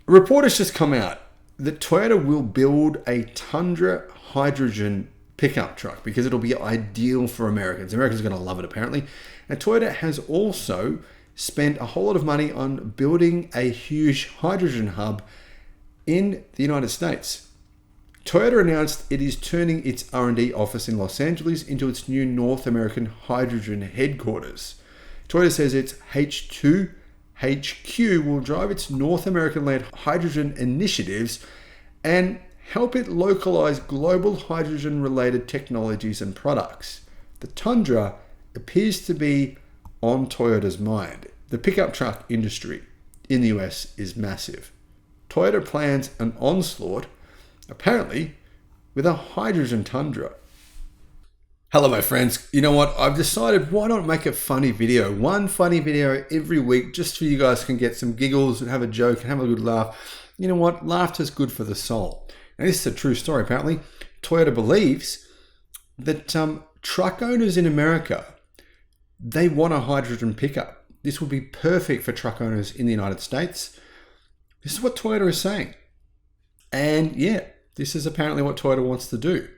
A report has just come out that Toyota will build a Tundra hydrogen pickup truck because it'll be ideal for Americans. Americans are going to love it, apparently. Now, Toyota has also spent a whole lot of money on building a huge hydrogen hub in the United States. Toyota announced it is turning its R&D office in Los Angeles into its new North American hydrogen headquarters. Toyota says its H2 HQ will drive its North American-led hydrogen initiatives and help it localize global hydrogen-related technologies and products. The Tundra appears to be on Toyota's mind. The pickup truck industry in the US is massive. Toyota plans an onslaught, apparently, with a hydrogen Tundra. Hello, my friends. You know what? I've decided, why not make a funny video? One funny video every week, just so you guys can get some giggles and have a joke and have a good laugh. You know what? Laughter's good for the soul. Now, this is a true story, apparently. Toyota believes that truck owners in America, they want a hydrogen pickup. This would be perfect for truck owners in the United States. This is what Toyota is saying. And yeah, this is apparently what Toyota wants to do.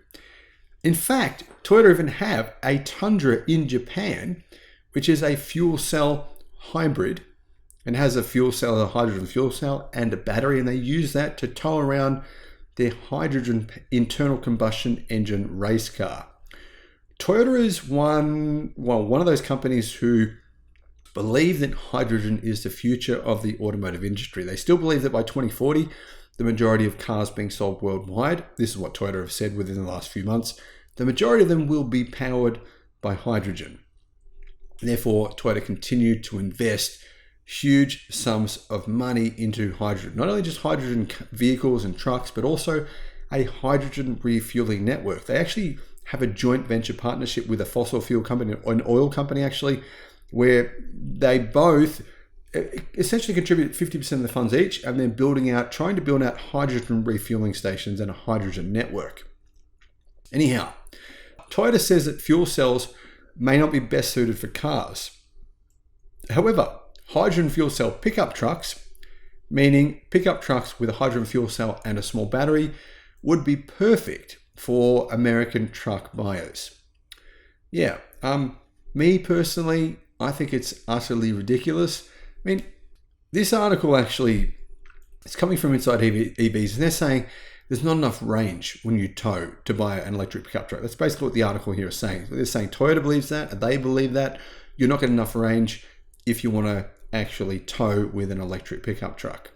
In fact, Toyota even have a Tundra in Japan, which is a fuel cell hybrid and has a fuel cell, a hydrogen fuel cell and a battery, and they use that to tow around their hydrogen internal combustion engine race car. Toyota is one of those companies who believe that hydrogen is the future of the automotive industry. They still believe that by 2040, the majority of cars being sold worldwide, this is what Toyota have said within the last few months, the majority of them will be powered by hydrogen. Therefore, Toyota continued to invest huge sums of money into hydrogen. Not only just hydrogen vehicles and trucks, but also a hydrogen refueling network. They actually have a joint venture partnership with a fossil fuel company, an oil company actually, where they both essentially contribute 50% of the funds each, and they're trying to build out hydrogen refueling stations and a hydrogen network. Anyhow, Toyota says that fuel cells may not be best suited for cars. However, hydrogen fuel cell pickup trucks, meaning pickup trucks with a hydrogen fuel cell and a small battery, would be perfect for American truck buyers. Yeah, me personally, I think it's utterly ridiculous. I mean, this article actually, it's coming from Inside EVs, and they're saying there's not enough range when you tow to buy an electric pickup truck. That's basically what the article here is saying. They're saying Toyota believes that, and they believe that. You're not getting enough range if you want to actually tow with an electric pickup truck.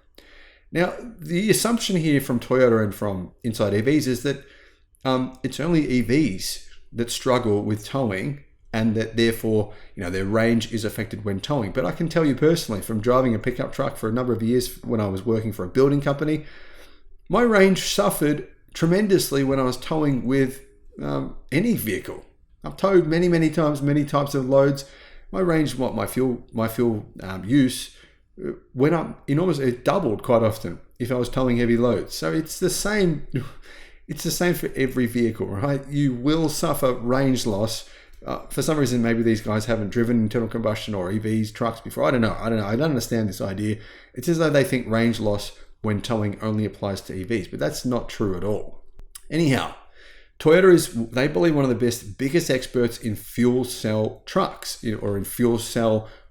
Now, the assumption here from Toyota and from Inside EVs is that it's only EVs that struggle with towing, and that therefore, their range is affected when towing. But I can tell you personally, from driving a pickup truck for a number of years when I was working for a building company, my range suffered tremendously when I was towing with any vehicle. I've towed many times, many types of loads. My range, my fuel use went up enormously. It doubled quite often if I was towing heavy loads. So it's the same. It's the same for every vehicle, right? You will suffer range loss. For some reason, maybe these guys haven't driven internal combustion or EVs trucks before. I don't know. I don't understand this idea. It's as though they think range loss when towing only applies to EVs, but that's not true at all. Anyhow, Toyota is, they believe, one of the biggest experts in fuel cell trucks, or in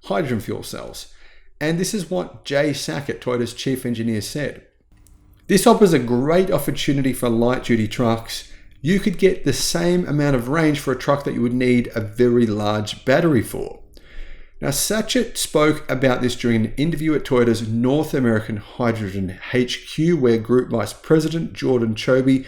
hydrogen fuel cells. And this is what Jay Sackett, Toyota's chief engineer, said. This offers a great opportunity for light-duty trucks. You could get the same amount of range for a truck that you would need a very large battery for. Now, Sackett spoke about this during an interview at Toyota's North American Hydrogen HQ, where Group Vice President Jordan Chobe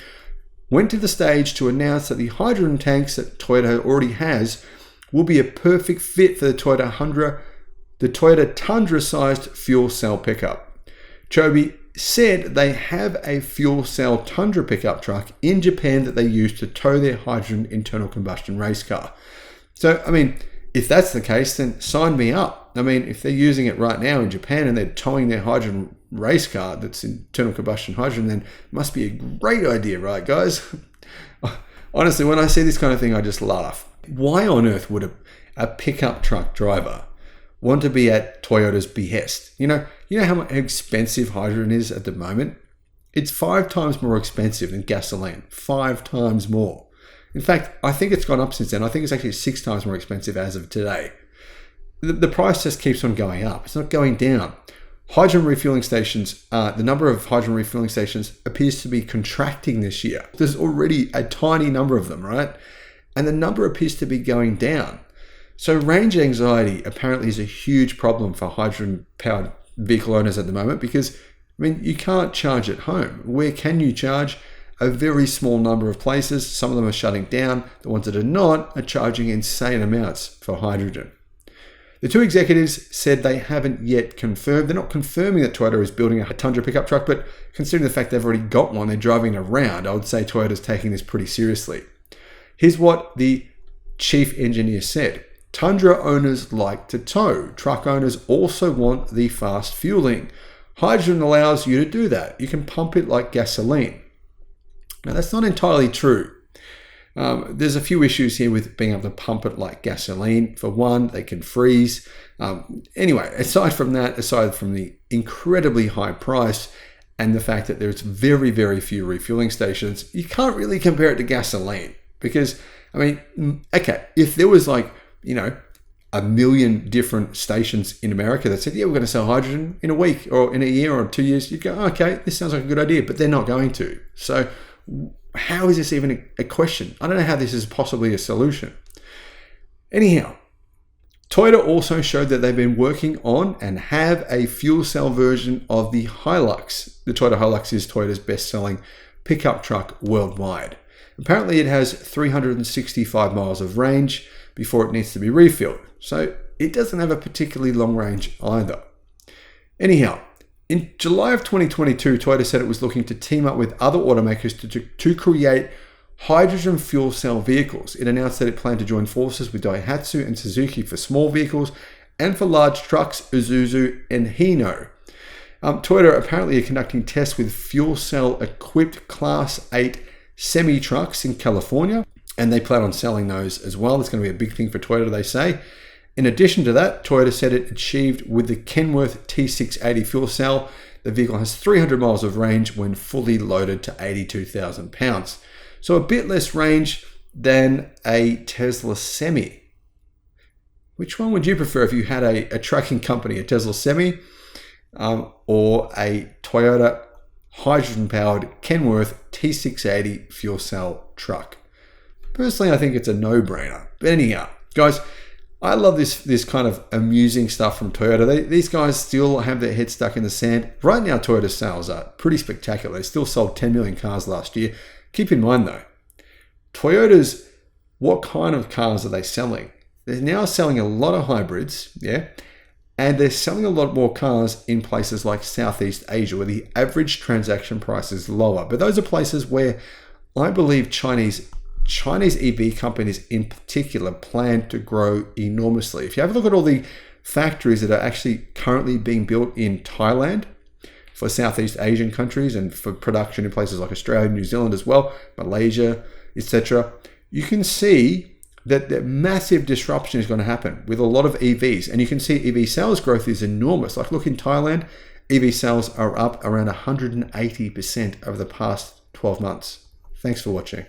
went to the stage to announce that the hydrogen tanks that Toyota already has will be a perfect fit for the Toyota Tundra-sized fuel cell pickup. Chobe said they have a fuel cell Tundra pickup truck in Japan that they use to tow their hydrogen internal combustion race car. So, if that's the case, then sign me up. If they're using it right now in Japan and they're towing their hydrogen race car that's internal combustion hydrogen, then it must be a great idea, right, guys? Honestly, when I see this kind of thing, I just laugh. Why on earth would a pickup truck driver want to be at Toyota's behest. You know how expensive hydrogen is at the moment? It's 5 times more expensive than gasoline. 5 times more. In fact, I think it's gone up since then. I think it's actually 6 times more expensive as of today. The price just keeps on going up. It's not going down. Hydrogen refueling stations, the number of hydrogen refueling stations appears to be contracting this year. There's already a tiny number of them, right? And the number appears to be going down. So range anxiety apparently is a huge problem for hydrogen-powered vehicle owners at the moment because, you can't charge at home. Where can you charge? A very small number of places. Some of them are shutting down. The ones that are not are charging insane amounts for hydrogen. The 2 executives said they haven't yet confirmed. They're not confirming that Toyota is building a Tundra pickup truck, but considering the fact they've already got one, they're driving around, I would say Toyota's taking this pretty seriously. Here's what the chief engineer said. Tundra owners like to tow. Truck owners also want the fast fueling. Hydrogen allows you to do that. You can pump it like gasoline. Now, that's not entirely true. There's a few issues here with being able to pump it like gasoline. For one, they can freeze. Anyway, aside from the incredibly high price and the fact that there's very, very few refueling stations, you can't really compare it to gasoline. Because, okay, if there was 1 million different stations in America that said, yeah, we're going to sell hydrogen in a week or in a year or 2 years, you'd go, okay, this sounds like a good idea, but they're not going to. So how is this even a question? I don't know how this is possibly a solution. Anyhow, Toyota also showed that they've been working on and have a fuel cell version of the Hilux. The Toyota Hilux is Toyota's best-selling pickup truck worldwide. Apparently it has 365 miles of range before it needs to be refilled. So it doesn't have a particularly long range either. Anyhow, in July of 2022, Toyota said it was looking to team up with other automakers to create hydrogen fuel cell vehicles. It announced that it planned to join forces with Daihatsu and Suzuki for small vehicles and for large trucks, Isuzu and Hino. Toyota apparently are conducting tests with fuel cell equipped Class 8 semi-trucks in California, and they plan on selling those as well. It's going to be a big thing for Toyota, they say. In addition to that, Toyota said it achieved with the Kenworth T680 fuel cell. The vehicle has 300 miles of range when fully loaded to 82,000 pounds. So a bit less range than a Tesla Semi. Which one would you prefer if you had a trucking company, a Tesla Semi or a Toyota hydrogen-powered Kenworth T680 fuel cell truck? Personally, I think it's a no-brainer. But anyhow, guys, I love this kind of amusing stuff from Toyota. These guys still have their head stuck in the sand. Right now, Toyota's sales are pretty spectacular. They still sold 10 million cars last year. Keep in mind, though, Toyota's, what kind of cars are they selling? They're now selling a lot of hybrids, yeah? And they're selling a lot more cars in places like Southeast Asia, where the average transaction price is lower. But those are places where I believe Chinese EV companies in particular plan to grow enormously. If you have a look at all the factories that are actually currently being built in Thailand for Southeast Asian countries and for production in places like Australia, New Zealand as well, Malaysia, etc., you can see that the massive disruption is going to happen with a lot of EVs. And you can see EV sales growth is enormous. Like look in Thailand, EV sales are up around 180% over the past 12 months. Thanks for watching.